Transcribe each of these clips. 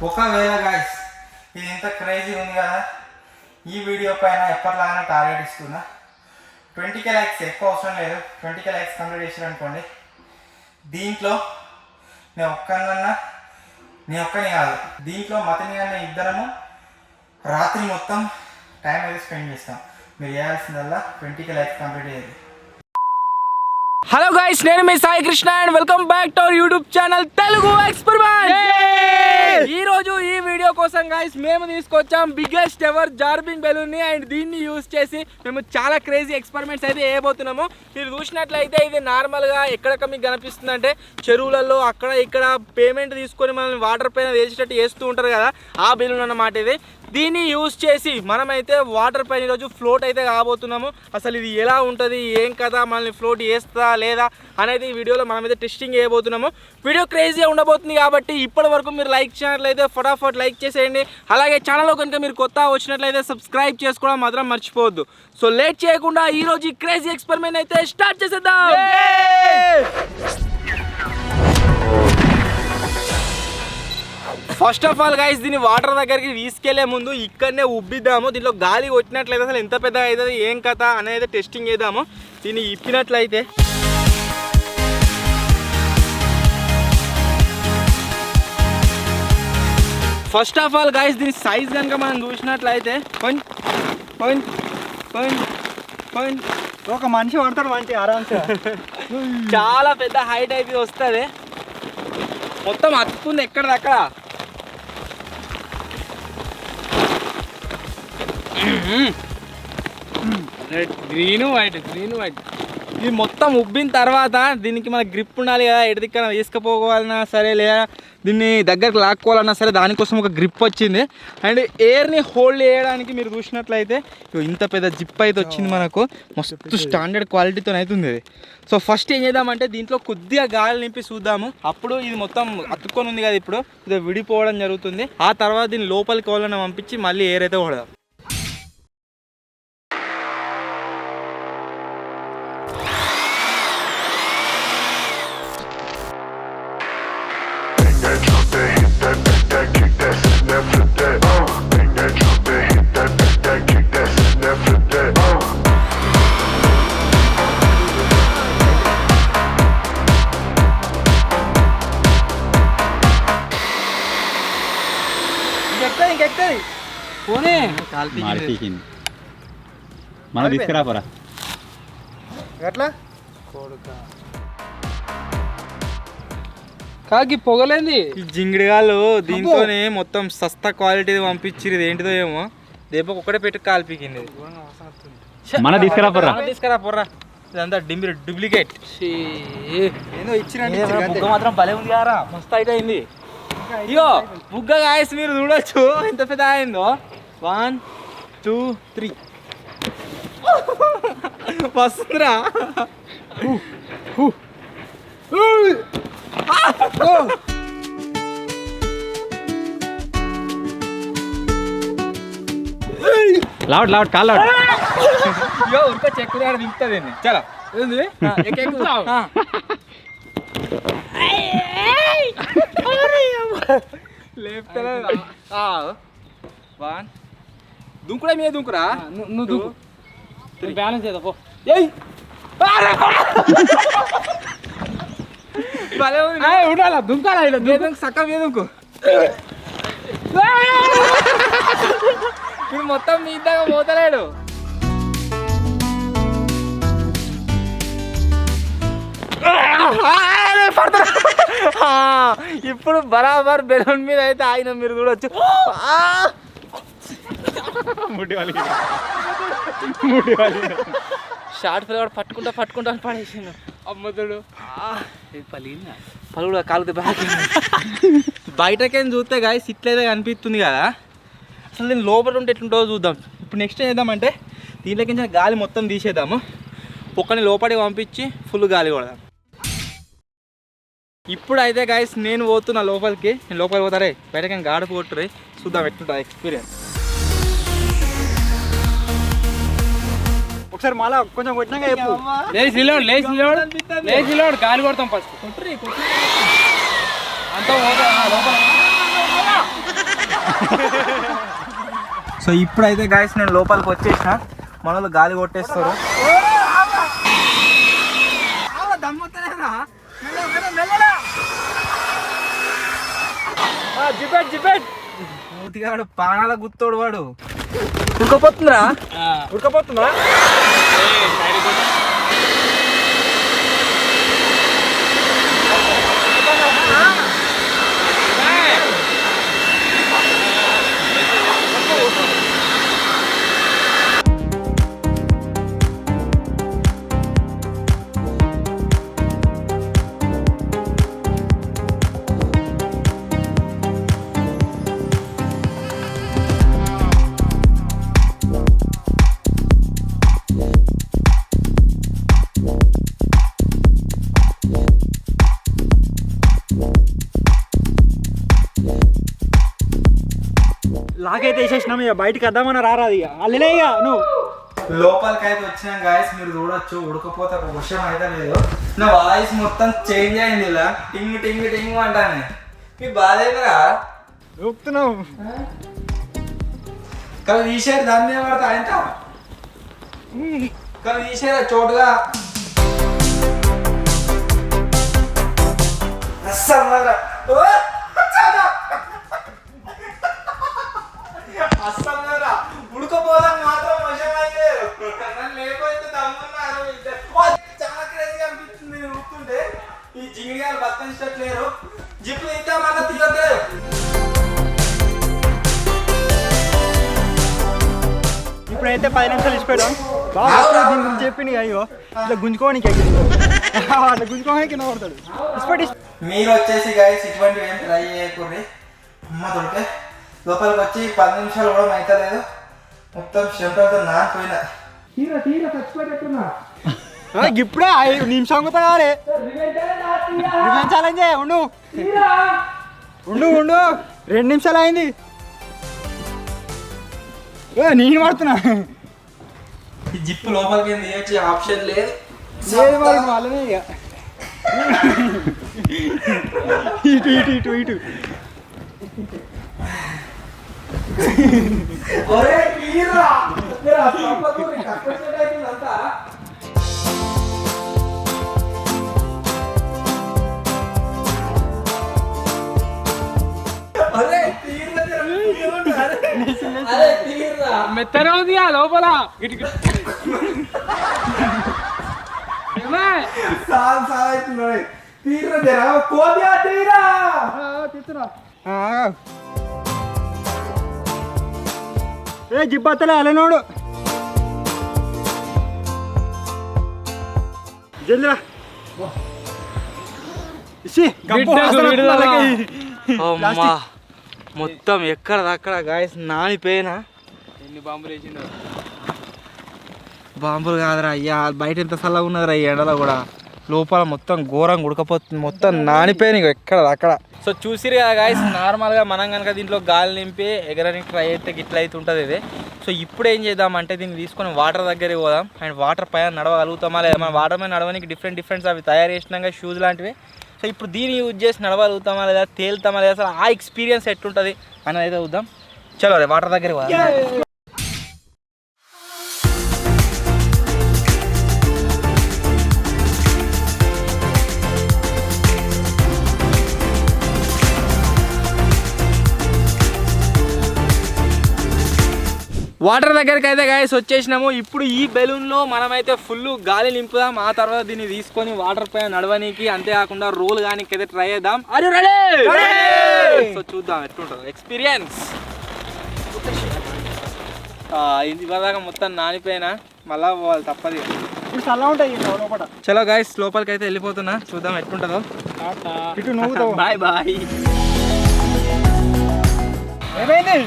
ఒకవేళ గాయ్స్ ఇది ఇంత క్రేజీ ఉంది కదా, ఈ వీడియో పైన ఎప్పటిలాగానే టార్గెట్ ఇస్తున్నా. 20K లైక్స్ ఎక్కువ అవసరం లేదు. 20K లైక్స్ కంప్లీట్ చేసారు అనుకోండి, దీంట్లో నేను ఒక్కని కాదు, దీంట్లో మతని అనే ఇద్దరము రాత్రి మొత్తం టైం అయితే స్పెండ్ చేస్తాం. మీరు చేయాల్సిందల్లా 20K లైక్స్ కంప్లీట్ చేయాలి. హలో గైస్, నేను మీ Sai Krishna and welcome back to our YouTube channel Telugu experiment. ఈ రోజు ఈ వీడియో కోసం గైస్ మేము తీసుకొచ్చాం బిగ్గెస్ట్ ఎవర్ జార్బింగ్ బెలూన్ ని. అండ్ దీన్ని యూజ్ చేసి మేము చాలా క్రేజీ ఎక్స్పెరిమెంట్స్ అయితే చేయబోతున్నాము. మీరు చూసినట్లయితే ఇది నార్మల్ గా ఎక్కడ మీకు కనిపిస్తుంది అంటే చెరువులలో అక్కడ ఇక్కడ పేమెంట్ తీసుకొని మనల్ని వాటర్ పైన వేసేటట్టు వేస్తూ ఉంటారు కదా, ఆ బెలూన్ అన్నమాట ఇది. దీన్ని యూజ్ చేసి మనమైతే వాటర్ పైన ఈరోజు ఫ్లోట్ అయితే కాబోతున్నాము. అసలు ఇది ఎలా ఉంటుంది, ఏం కదా, మనల్ని ఫ్లోట్ చేస్తా లేదా అనేది ఈ వీడియోలో మనమైతే టెస్టింగ్ చేయబోతున్నాము. వీడియో క్రేజీగా ఉండబోతుంది కాబట్టి ఇప్పటి వరకు మీరు లైక్ చేయనట్లయితే ఫటాఫట్ లైక్ చేసేయండి. అలాగే ఛానల్లో కనుక మీరు కొత్త వచ్చినట్లయితే సబ్స్క్రైబ్ చేసుకోవడం మాత్రం మర్చిపోవద్దు. సో లేట్ చేయకుండా ఈరోజు ఈ క్రేజీ ఎక్స్పెరిమెంట్ అయితే స్టార్ట్ చేసేద్దాం. ఫస్ట్ ఆఫ్ ఆల్ గైస్, దీన్ని వాటర్ దగ్గరికి తీసుకెళ్లే ముందు ఇక్కడనే ఉబ్బిద్దాము. దీంట్లో గాలి కొట్టినట్లయితే అసలు ఎంత పెద్దగా అవుతుంది, ఏం కథ అనేది టెస్టింగ్ చేద్దాము. దీన్ని ఇప్పినట్లయితే ఫస్ట్ ఆఫ్ ఆల్ గైస్, దీని సైజ్ కనుక మనం చూసినట్లయితే ఒక మనిషి పడతాడు మంచి ఆరాంసే. చాలా పెద్ద హైట్ అయితే వస్తుంది. మొత్తం అతుక్కుంది ఎక్కడదక్కడ. గ్రీన్ వైట్ ఇది మొత్తం ఉబ్బిన తర్వాత దీనికి మన గ్రిప్ ఉండాలి కదా, ఎటు దిక్కన తీసుకుపోవాలన్నా సరే లేదా దీన్ని దగ్గరకు లాక్కోవాలన్నా సరే దానికోసం ఒక గ్రిప్ వచ్చింది. అండ్ ఎయిర్ని హోల్డ్ చేయడానికి మీరు చూసినట్లయితే ఇంత పెద్ద జిప్ అయితే వచ్చింది మనకు. మస్తు స్టాండర్డ్ క్వాలిటీతో అవుతుంది ఇది. సో ఫస్ట్ ఏం చేద్దామంటే దీంట్లో కొద్దిగా గాలి నింపి చూద్దాము. అప్పుడు ఇది మొత్తం అతుక్కొని ఉంది కదా, ఇప్పుడు ఇది విడిపోవడం జరుగుతుంది. ఆ తర్వాత దీన్ని లోపలికి వాళ్ళని పంపించి మళ్ళీ ఎయిర్ అయితే కొడదాం. మన తీసుకురాపరా ఎట్లా కాకి పొగలేంది ఈ జింగిడిగాళ్ళు దీంతోనే మొత్తం సస్తా క్వాలిటీ పంపించిరు. ఇది ఏంటిదో ఏమో, దేపకు ఒక్కడే పెట్టి కాల్పికింది. మన తీసుకురాపోర్రా ఇదంతా డూప్లికేట్ బుగ్గ మాత్రం భలే ఉంది కదా, మస్తు హైట్ అయింది. ఇగో బుగ్గ గాయస్ మీరు చూడొచ్చు ఎంత పెద్ద అయిందో. 1 2 3 వస్తుందిరా. Loud call loud. ఇగో ఇంకా చెక్కుని ఆడ దింపుతుంది చాలా ఏంది లేపుతలే. 1 దుంకుడా మీద దుంకురా, నువ్వు దుంకు బ్యాలెన్స్ చేద్దా పో. ఉండాలా దుంకాలా సక్క మీద దుంకు. ఇప్పుడు మొత్తం మీ దాకా పోతలేడు. ఇప్పుడు బరాబర్ బెలూన్ మీద అయితే ఆయన మీరు చూడొచ్చు. షార్ట్ ఫిల్ పట్టుకుంటా పడేసాను. అమ్మతుడు పలుగుడు కాలుతో బయటకేం చూస్తే గాయస్ ఇట్లయితే కనిపిస్తుంది కదా. అసలు దీన్ని లోపల ఉంటే ఎట్లుంటుందో చూద్దాం. ఇప్పుడు నెక్స్ట్ ఏం చేద్దామంటే దీంట్లోకి గాలి మొత్తం తీసేద్దాము. ఒక్కని లోపలికి పంపించి ఫుల్ గాలి కొడదాం. ఇప్పుడు అయితే గాయస్ నేను పోతున్నా లోపలికి. నేను లోపలికి పోతారే, బయటకి గాడి పోతురే, చూద్దాం ఎట్లుంటుంది ఎక్స్పీరియన్స్. ఒకసారి మళ్ళా కొంచెం కొట్టినాక చెప్పు. లేచి గాలి కొడతాం ఫస్ట్. అంతా లోపల సో ఇప్పుడైతే గాయస్ నేను లోపలికి వచ్చేసిన, మన వాళ్ళు గాలి కొట్టేస్తారు. మూతిగాడు పానాల గుత్తోడు వాడు. ఉడకపోతుందా? ఉడకపోతుందా? లాగైతే వేసేసినాం, ఇక బయటకు వద్దామని రారాది, ఇక అల్లనే ఇక నువ్వు లోపలికి అయితే వచ్చినాం గాయస్, మీరు చూడొచ్చు. ఉడకపోతే ఒక విషయం అయితే లేదు, నా వాయిస్ మొత్తం చేంజ్ అయింది. ఇలా టింగ్ టింగ్ టింగ్ అంటాను. మీ బాధ ఏందిరా? ఊపుతున్నావు కవి తీసేది దాని మీద పడతా ఆయన కవి తీసేది చోటుగా. అస్సలు ఉడకపోదాం మాత్రం విషయం అయితే లేకపోతే దమ్మున్నారు. చాలా క్రేజీగా అనిపిస్తుంది నేను ఉడుతుంటే. ఈ జింగిడిగాలు బతకనిచ్చట్లేరు, జిప్లు ఇంకా మళ్ళీ తీయట్లేదు. ఇప్పుడైతే 10 నిమిషాలు ఇచ్చిపోయాం. బాగా దీని గురించి చెప్పింది అయ్యో ఇట్లా గుంజుకోవడానికి అట్లా గుంజుకోవడానికి కింద పడతాడు. ఇచ్చిపెట్టి మీరు వచ్చేసి గాయస్ ఇటువంటివి ఏం ట్రై చేయకూడదు. అమ్మ దొరికే లోపలికి వచ్చి 10 నిమిషాలు కూడా అవుతలేదు, మొత్తం చెమటలతో నానిపోయినా. తీరా తీరా చచ్చిపోయేటట్టున్నా. ఇప్పుడే 5 నిమిషం కూడా కాలే. ఛాలెంజ్ ఉండు ఉండు ఉండు 2 నిమిషాలు అయింది. నేను పడుతున్నా. ఈ జిప్పు లోపలికి తీయొచ్చే ఆప్షన్ లేదు. వాళ్ళనే ఇక ఇటు ఇటు ఇటు ఇటు మెత్తనే ఉంది లోపల. ఏ జిబ్బత్తలే అలనోడు జల్దిరా. మొత్తం ఎక్కడదక్కడ గాయస్ నానిపోయినా. ఎన్ని బాంబులు వేసిండు? బాంబులు కాదురా అయ్యా, బయట ఎంత చల్లగా ఉన్నదిరా ఈ ఎండలో కూడా. లోపల మొత్తం ఘోరంగా ఉడకపోతుంది, మొత్తం నానిపోయినాయి ఎక్కడ అక్కడ. సో చూసిరు కదా గాయస్, నార్మల్గా మనం కనుక దీంట్లో గాలి నింపి ఎగరడానికి ట్రై అయితే గిట్ల అయితే ఉంటుంది ఇది. సో ఇప్పుడు ఏం చేద్దామంటే దీన్ని తీసుకొని వాటర్ దగ్గరికి పోదాం. అండ్ వాటర్ పైన నడవగలుగుతామా లేదా, మన వాటర్ మీద నడవడానికి డిఫరెంట్ అవి తయారు చేసినాక షూస్ లాంటివి. సో ఇప్పుడు దీన్ని యూజ్ చేసి నడవగలుగుతామా లేదా, తేలుతామా లేదా, అసలు ఆ ఎక్స్పీరియన్స్ ఎట్లుంటుంది అనేది అయితే చూద్దాం. చలో రే వాటర్ దగ్గరికి పోదాం. వాటర్ దగ్గరికి అయితే గాయస్ వచ్చేసినాము. ఇప్పుడు ఈ బెలూన్లో మనమైతే ఫుల్ గాలి నింపుదాం. ఆ తర్వాత దీన్ని తీసుకొని వాటర్ పైన నడవడానికి, అంతేకాకుండా రోల్ కానీ అయితే ట్రై చేద్దాం. సో చూద్దాం ఎట్లుంటుంది ఎక్స్పీరియన్స్. ఇది ఇవ్వదాకా మొత్తం నానిపోయినా, మళ్ళా వాళ్ళు తప్పదు. ఇప్పుడు చల్ల ఉంటాయి లోపల. చలో గాయస్ లోపలికి అయితే వెళ్ళిపోతున్నా, చూద్దాం ఎట్లుంటుందో. ఇటు నువ్వు బాయ్ బాయ్. ఏమైంది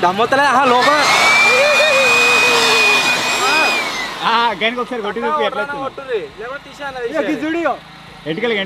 దమ్మొత్తలే లోపల గనికి ఒకసారి కొట్టి చూపి ఎట్లా చూడియో ఎంటికలకి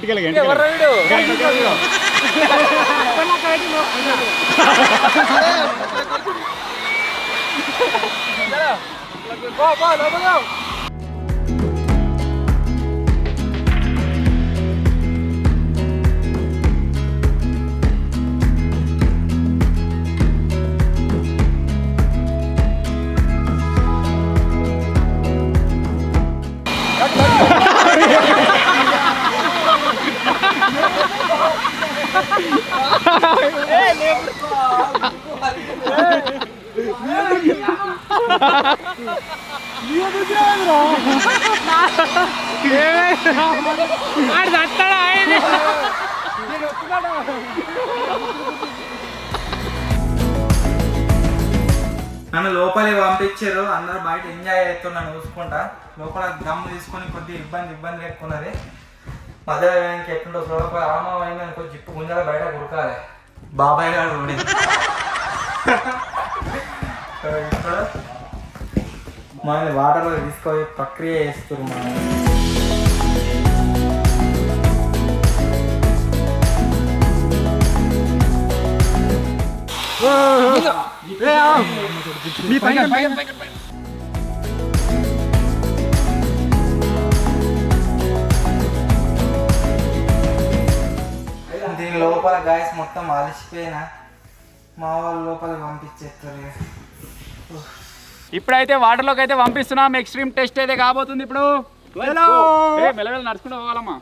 నన్ను లోపలికి పంపించారు, అందరూ బయట ఎంజాయ్ చేస్తున్నాను చూసుకుంటా. లోపల దమ్ము తీసుకొని కొద్దిగా ఇబ్బంది ఎక్కున్నది. మధ్యలో వేయడానికి ఎట్లుంటో లోపల ఆమం అయింది అనుకో, జిప్పు గుంజాల బయట కురకాలి. బాబాయ్ గారు కూడా ఇప్పుడు మనల్ని వాటర్లో తీసుకొని ప్రక్రియ చేస్తారు. మనం దీని లోపల గాయస్ మొత్తం అలసిపోయినా మా వాళ్ళు లోపలికి పంపించేస్తారు. ఇప్పుడైతే వాటర్లోకి అయితే పంపిస్తున్నాం. ఎక్స్ట్రీమ్ టెస్ట్ అయితే కాబోతుంది ఇప్పుడు. మెల్లమెల్ల నడుచుకుంటూ పోవాలమ్మా.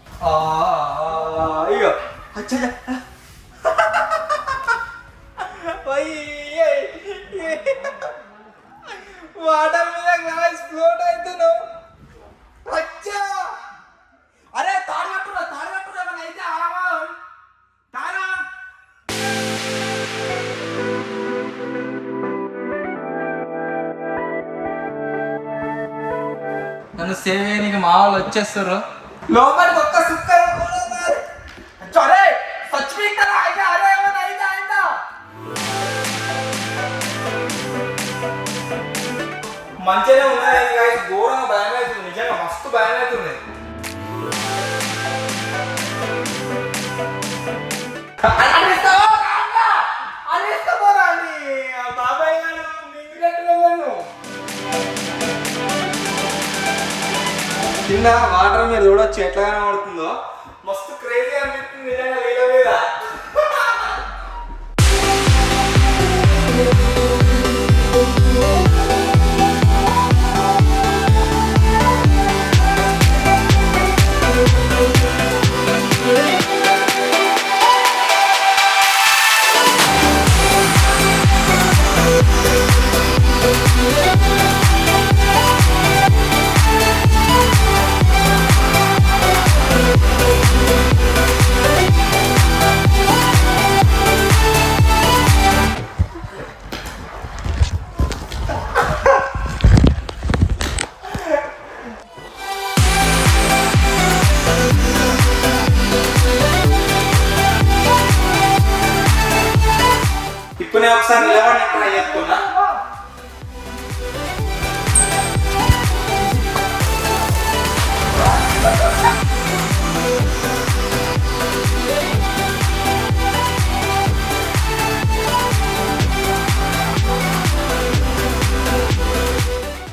వాటర్ మీద గ్లాస్ ఫ్లోట్ అవుతున్నావు. అచ్చా అరే తాడగట్టురా అయితే తారా. నన్ను సేవ్ చేయడానికి మా వాళ్ళు వచ్చేస్తారు. లోపలికి ఒక్క సుక్క మంచిగానే ఉన్నది. ఘోరంగా భయం అవుతుంది, నిజంగా మస్తు భయం అవుతుంది. బాబాయ్ గారు కింద వాటర్ మీరు చూడొచ్చు ఎట్లా కనబడుతుందో. మస్తు క్రేజీ అనిపిస్తుంది నిజంగా నీళ్ళ మీద. ఇప్పుడు నేను ఒకసారి నిలబడి ట్రై చేస్తున్నా.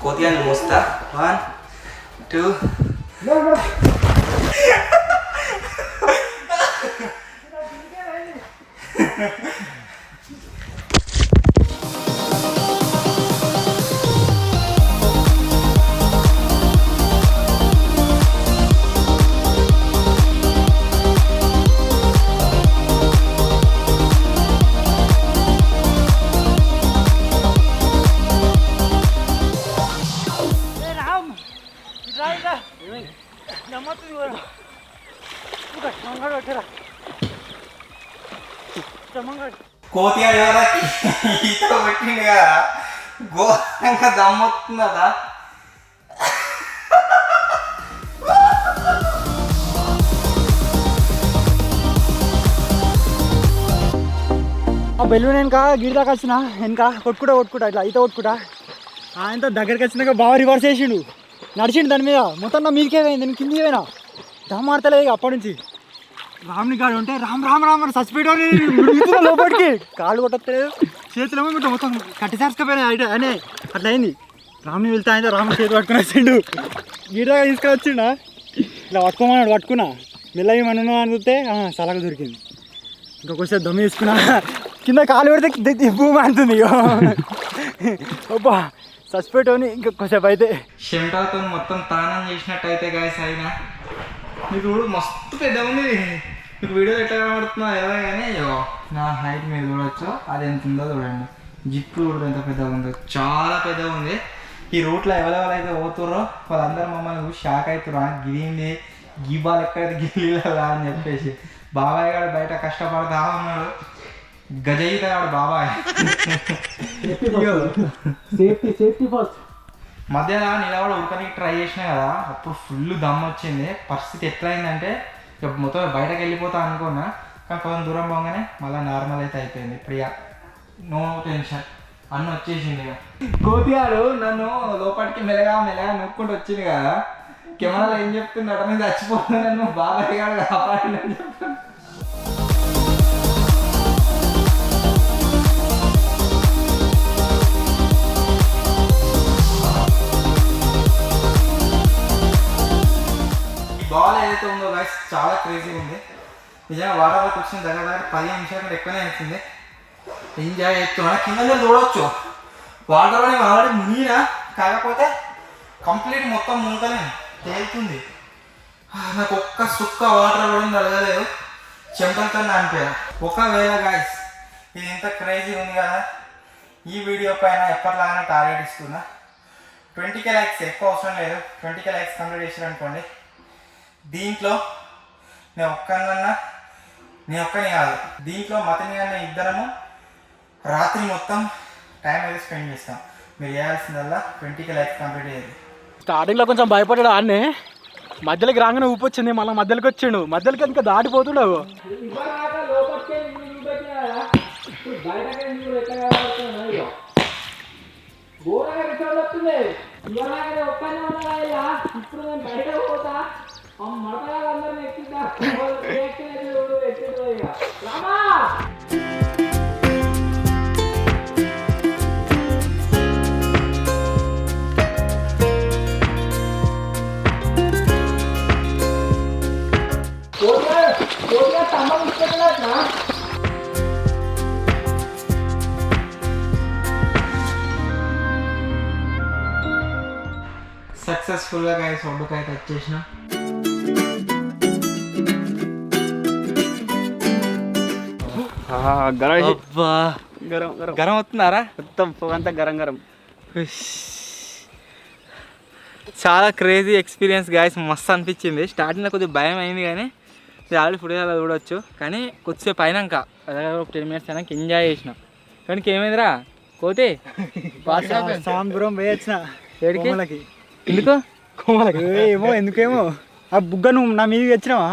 కోతియాన్ని మోస్తా. 1 2 కోతియాడు ఎవరికి ఈత పెట్టిండు కదా, ఘోరంగా దమ్మొస్తుందా. ఆ బెలూన్ వెనక గిడి దాకా వచ్చిన వెనక కొట్టుకుంటా ఇట్లా ఈత కొట్టుకుంటా ఆయనతో దగ్గరికి వచ్చినాక బాగా రివర్స్ చేసిండు, నడిచిండు దాని మీద. మొత్తం నా మీదకే పోయింది, నేను కిందికి పోయినా. దమ్ ఆడతలేదు అప్పటి నుంచి. రామ్ని కాడు ఉంటే రామ్ సస్పెండ్ లోపలికి కాళ్ళు కొట్టలేదు, చేతులు ఏమో మొత్తం కట్టి సార్చుకపోయినా అనే అట్లా అయింది. రామ్ని వెళ్తే ఆయన రామ్ చేతి పట్టుకుని వచ్చిండు, గిరిదాకా తీసుకొని వచ్చిండా. ఇట్లా పట్టుకున్నా మెల్లగా మనం అనిపితే సలహా దొరికింది. ఇంకొకసారి దమ్ము తీసుకున్నా, కింద కాలు పెడితే భూమి అంటుంది. అబ్బా సస్పెండ్ అని ఇంకొకసేపు అయితే షెంటాతో మొత్తం తానం చేసినట్టు అయితే గాయస్ అయినా. మీరు మస్తు పెద్ద ఉంది మీకు వీడియో ఎట్లా కనబడుతుందో ఏదో కానీ నా హైట్ మీరు చూడవచ్చు. అది ఎంత ఉందో చూడండి. జిప్పు కూడా ఎంత పెద్దగా ఉందో, చాలా పెద్దగా ఉంది. ఈ రూట్లో ఎవరెవరైతే పోతుర్రో వాళ్ళందరూ మమ్మల్ని చూసి షాక్ అవుతున్నారు. గిరింది గీబాలు ఎక్కడైతే గిల్లిలా అని చెప్పేసి. బాబాయ్ గారు బయట కష్టపడతా ఉన్నాడు. గజయిత గాడు బాబాయ్. Safety first. మధ్యలో నిలబడి ఉడకనికి ట్రై చేసినా కదా, అప్పుడు ఫుల్ దమ్ వచ్చింది. పరిస్థితి ఎట్లా అయిందంటే ఇక మొత్తం బయటకు వెళ్ళిపోతా అనుకున్నా, కానీ కొంచెం దూరం పోగానే మళ్ళీ నార్మల్ అయితే అయిపోయింది. ప్రియా నో టెన్షన్ అన్న వచ్చేసింది. ఇక కోతిగాడు నన్ను లోపలికి మెల్లగా నొక్కుంటూ వచ్చింది కదా, కెమెరాలో ఏం చెప్తున్నాడు నేను చచ్చిపోతున్నా, నన్ను బాబాయ్ గారు కాపాడండి అని చెప్తాను. బాల్ ఏదైతే ఉందో గైస్ చాలా క్రేజీగా ఉంది. నిజంగా వాటర్లోకి వచ్చిన దగ్గర 10 నిమిషాల కంటే ఎక్కువనే అవుతుంది. ఎంజాయ్ చేస్తున్నా. కింద చూడవచ్చు వాటర్లో నేను ఆల్రెడీ మునిగినా, కాకపోతే కంప్లీట్ మొత్తం మునగలేను, తేలుతుంది. నాకు ఒక్క సుక్క వాటర్ కూడా తగలేదు, చెమటలతో నానిపోయాను. ఒకవేళ గైస్ ఇది ఇంత క్రేజీ ఉంది కదా, ఈ వీడియో పైన ఎప్పటిలాగానే టార్గెట్ ఇస్తున్నా. 20K లైక్స్ ఎక్కువ అవసరం లేదు. 20K లైక్స్ కంప్లీట్ చేసారు అనుకోండి, దీంట్లో నేను ఒక్కని కాదు, దీంట్లో మతని అన్న ఇద్దరము రాత్రి మొత్తం టైం అయితే స్పెండ్ చేస్తాం. మీరు చేయాల్సిందల్లా 20K లైక్స్ కంప్లీట్ చేయాలి. స్టార్టింగ్లో కొంచెం భయపడ్డాడు ఆడనే, మధ్యలోకి రాగానే ఊపి వచ్చింది, మళ్ళీ మధ్యలోకి వచ్చిండు, మధ్యలోకి ఇంకా దాటిపోతున్నావు. సక్సెస్ఫుల్గా గైస్ ఒడ్డుకైతే వచ్చేసిన. గరం వస్తున్నారా? మొత్తం పొగంతా గరం గరం. చాలా క్రేజీ ఎక్స్పీరియన్స్ గాయస్, మస్తు అనిపించింది. స్టార్టింగ్లో కొద్దిగా భయం అయింది, కానీ మీరు ఆల్రెడీ ఫుడ్ అలా చూడవచ్చు. కానీ కొద్దిసేపు అయినాక ఒక 10 మినిట్స్ అయినాక ఎంజాయ్ చేసినాం. కానీ ఏమైందిరా కోతి సాంబరం వేయచ్చిన ఏడికి ఎందుకు ఏమో ఎందుకేమో ఆ బుగ్గ నువ్వు నా మీదకి వచ్చినావా,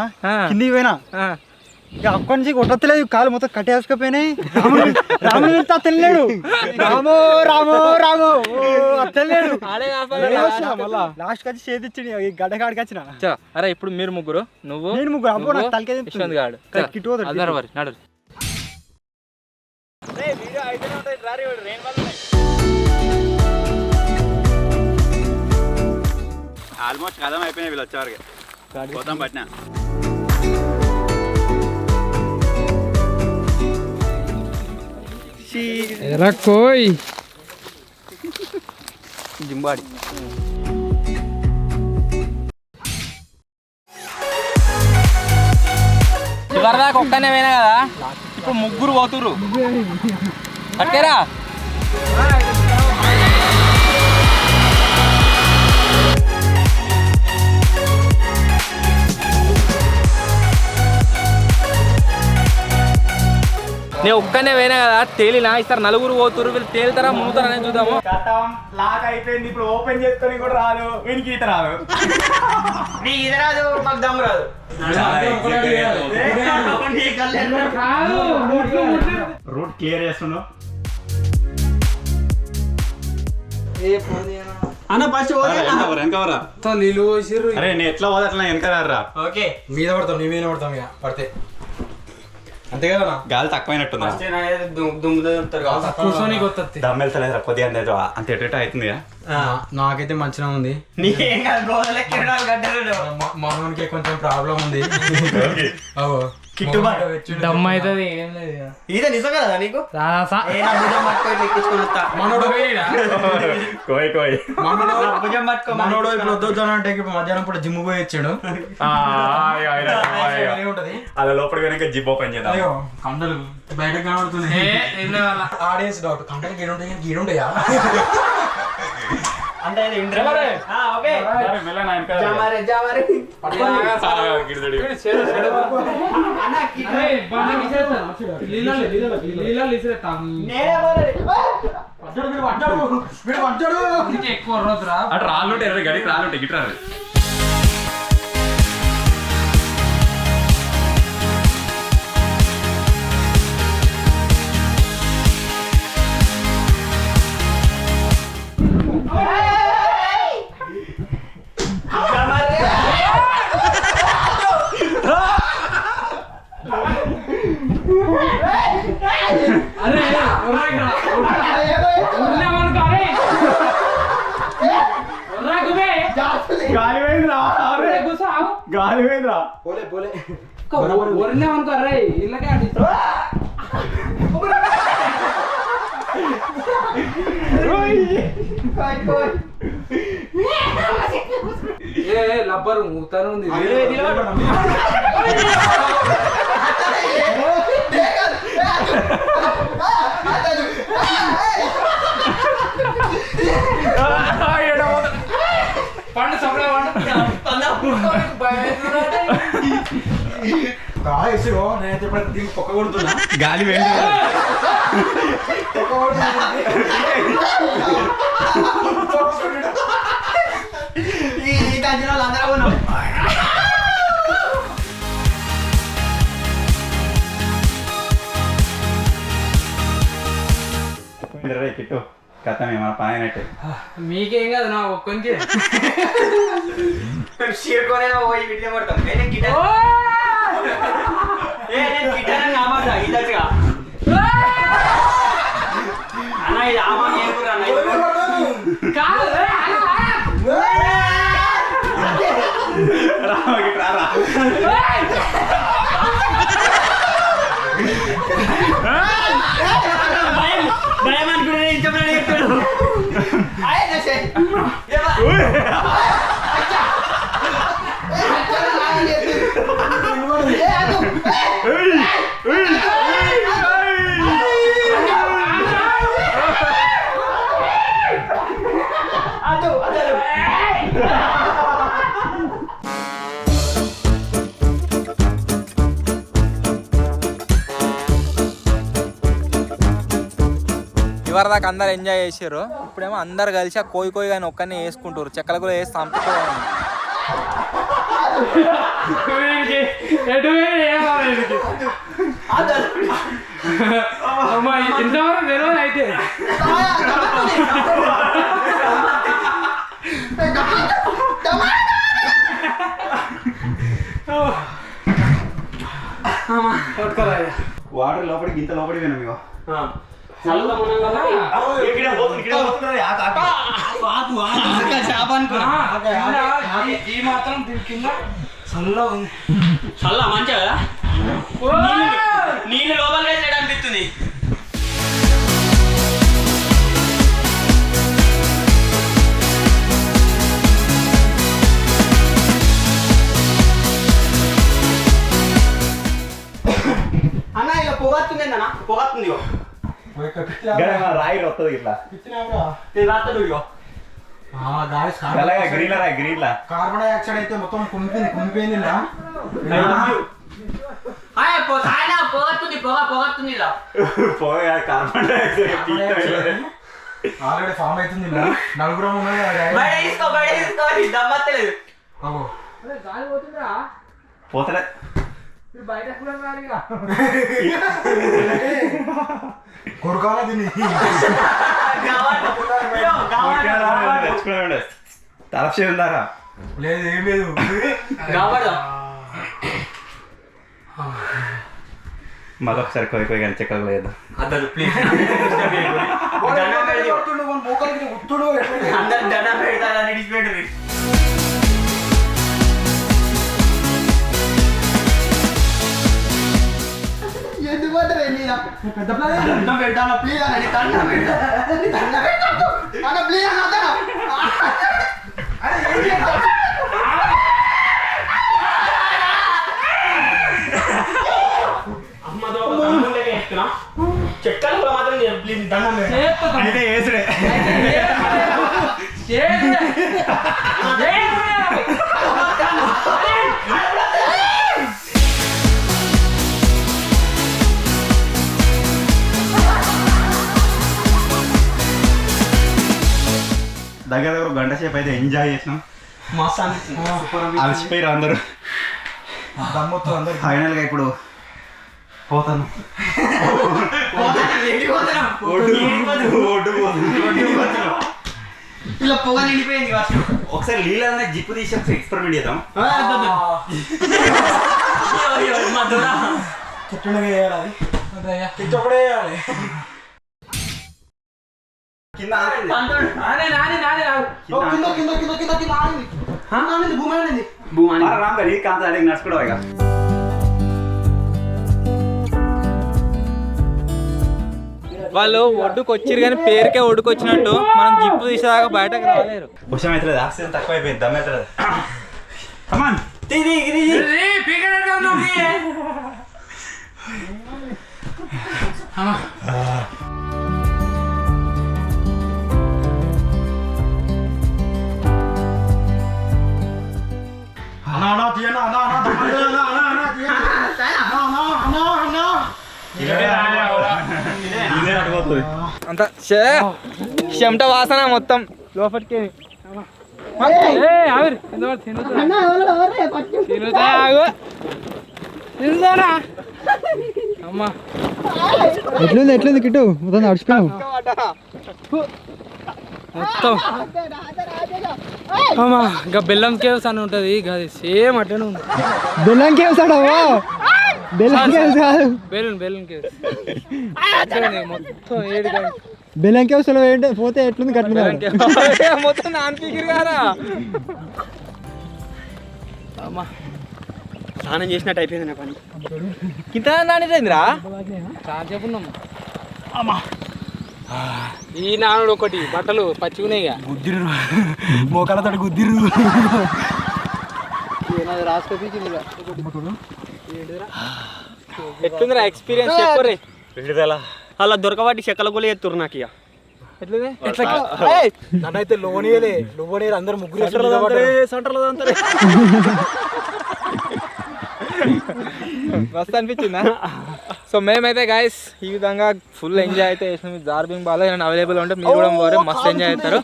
కిందికి పోయినా ఇక అక్కడి నుంచి కొట్టలేదు, కాలు మొత్తం కట్టేసుకపోయినాయి. రాముడు వెళ్తే అత్తలేడు, రామో రామో రామో అత్తలేడు. మళ్ళా లాస్ట్ వచ్చి చేతిచ్చింది ఈ గడ్డ కాడికి వచ్చిన. అరే ఇప్పుడు మీరు ముగ్గురు, నువ్వు నేను ముగ్గురు అబ్బో నాకు తలకే యశ్వంత్ గాడు నడు. ఆల్మోస్ట్ కథం అయిపోయినాయి వీళ్ళు వచ్చేవారికి. పోతాం పట్టినా కోయ్ జింబాడి. చివరిదాకా ఒక్కనే పోయినా కదా, ఇప్పుడు ముగ్గురు పోతుర్రు. పట్టేరా నేను ఒక్కనే పోయినా కదా, తేలినా. ఇస్తారు నలుగురు పోతురు, వీళ్ళు తేలుతారా మునుగుతారా అనేది చూద్దాము. లాగ్ అయిపోయింది, ఇప్పుడు ఓపెన్ చేసుకొని కూడా రాదు, వీనికి ఈత రాదు. నీ ఈత రాదు, మాకు దమ్ము రాదు. రూట్ క్లియర్ చేస్తున్నావు నీళ్ళు పోసిర్రు. అరే నేను ఎట్లా పోదా అట్లా వెనక ఓకే మీద పడతాం, నీ మీద పడతాం ఇక పడితే అంతే కదా. గాలి తక్కువైనట్టుందా? దమ్ వెళ్తలేదు కొద్దిగా అంత ఎటు అవుతుంది. నాకైతే మంచిగా ఉంది, మోహన్కి కొంచెం ప్రాబ్లం ఉంది. దమ్ అవుతుంది ఏం లేదు ఇక. ఇదే నిజం కదా నీకు రాసా. మనోడు కోయ్ భుజం పట్టుకో మనోడు ఇప్పుడు వద్దు అంటే ఇప్పుడు మధ్యాహ్నం పూట జిమ్ పోయి వచ్చాడు. ఉంటది అలా లోపలికి వెనక జిప్ ఓపెన్ చేద్దాం. అయ్యో కండలు బయటకు కనబడుతున్నాయి. ఆడియన్స్ డౌట్ కండలు గీడుంటాయా అంటే ఓకే ఎక్కువ రోజురా అటు రాళ్ళు ఉంటాయి గడికి రాళ్ళు ఉంటాయి గిట్రా గాలి పోయిందిరా పోలే పోలే ఒరినామనుకో రే ఇళ్ళకే అండి ఏ లబ్బరు మూతాను ఉంది. పండు సపడే కాయో నేనైతే ఇప్పుడు దీనికి పొక్క కొడుతున్నా. గాలి వేయండి ఈ కంచెలో అందరూ ఉన్నాం. కిట్టు కథ ఏమన్నా పని అయినట్టే. మీకేం కాదు నా ఒక్కొనికి షీర్కోనేనా పోయి వీటిలో పడతాం. నేను గిటార్ అని నామాడతా ఇదట్టుగా అన్న ఇది ఆమా ఏనుగురు అన్న భయం అనుకునే చెప్పిన చెప్తాడు. ఇవరి దాకా అందరు ఎంజాయ్ చేసారు. ఇప్పుడేమో అందరు కలిసి ఆ కోయి కానీ ఒక్కనే వేసుకుంటారు. చెక్కలు కూడా వేసి చంపుకోవాలి. ఇంతవరకు తెలియదు అయితే వాటర్ లోపలికి ఇంత లోపలికి పోయినా మీకు ఈ మాత్రం దీని కింద చల్ల మంచిగా నీళ్ళు లోపల వేసాడు అనిపిస్తుంది. అన్న ఇక పొగత్తుంది అన్న పొగత్తుంది రాయి వస్తుంది ఇట్లా రాస్తాడు ఇగో గ్రీన్ రా గ్రీన్ లా కార్బన్ డైఆక్సైడ్ అయితే మొత్తం కుమిపోయింది. పొగత్తుంది పొగత్తుంది ఇలా కార్బన్ డైఆక్సైడ్ ఆల్రెడీ ఫామ్ అవుతుంది. నలుగురు బయట తీసుకో దమ్మత్తలేదు. గాలి పోతుందా పోతలే బయట కూడా రాలిగా కొడుకాల దీన్ని తలఫీ ఉందారా లేదు ఏం లేదు. మరొకసారి కోయి కోయి కానీ చెక్కలు లేదు. అందరు ప్లీజ్ అందరు దండం పెడతారని విడిచిపెట్టరు. పెద్ద ప్లాన్ దండం పెడతాను ప్లీజ్ అన్న దండం పెడతాను ప్లీజ్ అన్న అమ్మతో చెక్కలు కూడా మాత్రం ప్లీజ్ దండం అయితే వేసుడే దగ్గర దగ్గర గంట సేపు అయితే ఎంజాయ్ చేసినాం. మస్తు అనిపించింది. అలసిపోయారు అందరూ. దమ్ముతో అందరు ఫైనల్గా ఇప్పుడు పోతాను. ఇలా పొగ నిండిపోయింది ఒకసారి నీళ్ళనే జిప్పు తీసి ఒకసారి ఎక్స్పెరిమెంట్ చేద్దాం. చెట్టుగా వేయాలి చెట్టు ఒకటే వేయాలి. కింద రామ్ గారు ఈ కాంత అడిగి నడుచుకోవడం ఇక. వాళ్ళు ఒడ్డుకు వచ్చిరు కానీ పేరుకే ఒడ్డుకొచ్చినట్టు మనం జిప్పు తీసేదాకా బయటకు రాలేరు. వర్షం అవుతుంది, ఆక్సిజన్ తక్కువ అయిపోయింది, దమ్ అవుతుంది. కమాన్ అంత చెమట వాసన మొత్తం లోపలికి. అమ్మా ఎట్లుంది కిట్టు మొత్తం నడిచిపోయావు మొత్తం. అమ్మా ఇంకా బెల్లం కేవ్స్ అని ఉంటుంది, అది సేమ్ అట్లనే ఉంది. బెల్లం కేవ్స్ ఆడవా? బెల్లం కేవ్స్ కాదు, బెలూన్ కేవ్స్ మొత్తం ఏడు బెల్లం కేవ్స్ లో పోతే ఎట్లుంది కట్టిన మొత్తం నాన్ పీకిరు కారా. అమ్మా స్నానం చేసినట్టు అయిపోయింది నా పని. ఇంత నానిపోయిందిరా, చాలా సేపు ఉన్నాం. అమ్మా ఈ నానుడు ఒకటి బట్టలు పచ్చిగున్నాయి ఇక గుద్దిరు మోకాలతో గుద్దిరు ఎట్లుందిరా ఎక్స్పీరియన్స్ చెప్పరే. అలా దొరకబట్టి చెక్కల గోళ ఎత్తురు నాకు ఇక. నన్నైతే లోనియలే లోనేరు అందరు ముగ్గురు మస్తు అనిపించిందా? సో మేమైతే గాయస్ ఈ విధంగా ఫుల్ ఎంజాయ్ అయితే చేసినాం. జార్బింగ్ బాల్ ఏమైనా అవైలబుల్ ఉంటే మీరు కూడా పోరే, మస్తు ఎంజాయ్ చేస్తారు.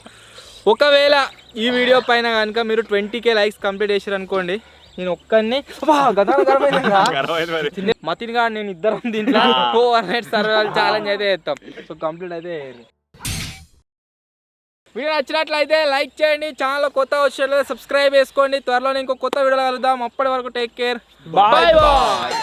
ఒకవేళ ఈ వీడియో పైన కనుక మీరు 20K లైక్స్ కంప్లీట్ చేసారు అనుకోండి, నేను ఒక్కడిని మతిన్ గారు నేను ఇద్దరం దీంట్లో ఓవర్ నైట్ సర్వైవల్ ఛాలెంజ్ అయితే చేస్తాం. సో కంప్లీట్ అయితే వీడియో నచ్చినట్లయితే లైక్ చేయండి, ఛానల్ కొత్త వచ్చే సబ్స్క్రైబ్ చేసుకోండి. త్వరలో ఇంకో కొత్త వీడియోలో కలుద్దాం. అప్పటి వరకు టేక్ కేర్, బాయ్ బాయ్.